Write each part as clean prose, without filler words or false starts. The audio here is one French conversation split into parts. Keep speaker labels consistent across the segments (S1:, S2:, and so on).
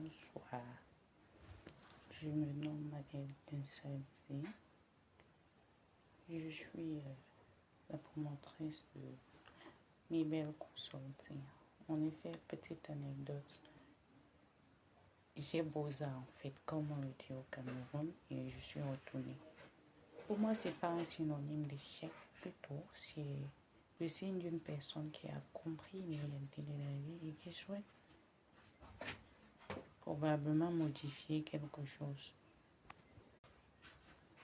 S1: Bonsoir, je me nomme Marguerite Salté. Je suis la promotrice de Mibel Consulting. En effet, petite anecdote, j'ai Bosa en fait, comme on le dit au Cameroun, et je suis retournée. Pour moi, c'est pas un synonyme d'échec, plutôt, c'est le signe d'une personne qui a compris les réalités de la vie et qui souhaite probablement modifier quelque chose.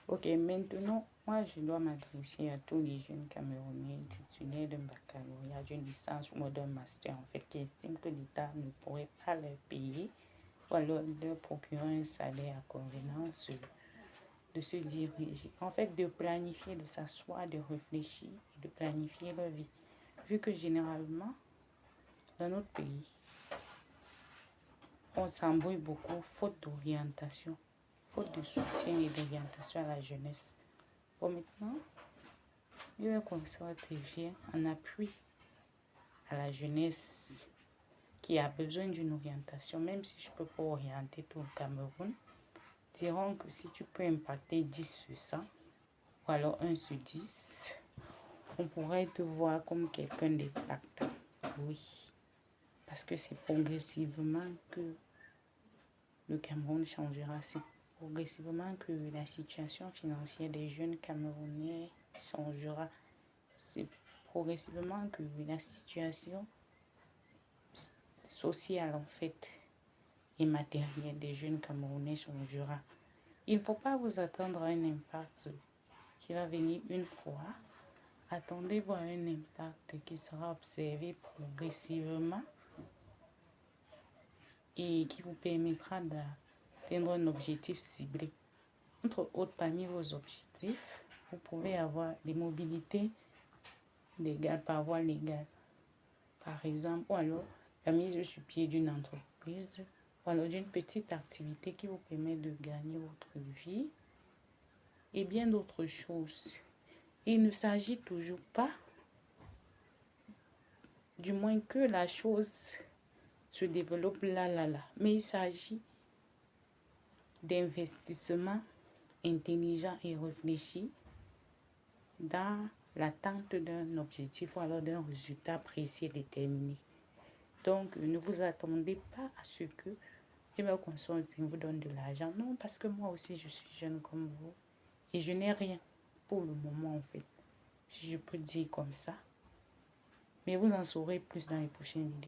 S1: Ok, maintenant, moi, je dois m'adresser à tous les jeunes Camerounais titulaires d'un baccalauréat, d'une licence ou d'un master, en fait, qui estiment que l'État ne pourrait pas leur payer ou alors leur procurer un salaire à convenance de se diriger, en fait, de planifier, de s'asseoir, de réfléchir, de planifier leur vie. Vu que généralement, dans notre pays, on s'embrouille beaucoup, faute d'orientation, faute de soutien et d'orientation à la jeunesse. Bon, maintenant, le consorte vient en appui à la jeunesse qui a besoin d'une orientation, même si je ne peux pas orienter tout le Cameroun. Dirons que si tu peux impacter 10 sur 100, ou alors 1 sur 10, on pourrait te voir comme quelqu'un d'impactant. Oui, parce que c'est progressivement que le Cameroun changera. C'est progressivement que la situation financière des jeunes Camerounais changera. C'est progressivement que la situation sociale, en fait, et matérielle des jeunes Camerounais changera. Il ne faut pas vous attendre à un impact qui va venir une fois. Attendez-vous à un impact qui sera observé progressivement et qui vous permettra d'atteindre un objectif ciblé. Entre autres, parmi vos objectifs, vous pouvez avoir des mobilités légales par voie légale, par exemple, ou alors la mise sur pied d'une entreprise, ou alors d'une petite activité qui vous permet de gagner votre vie et bien d'autres choses. Il ne s'agit toujours pas, du moins que la chose se développe là, mais il s'agit d'investissement intelligent et réfléchi dans l'attente d'un objectif ou alors d'un résultat précis et déterminé. Donc, ne vous attendez pas à ce que Mibel Consulting vous donne de l'argent. Non, parce que moi aussi, je suis jeune comme vous et je n'ai rien pour le moment, en fait, si je peux dire comme ça. Mais vous en saurez plus dans les prochaines vidéos.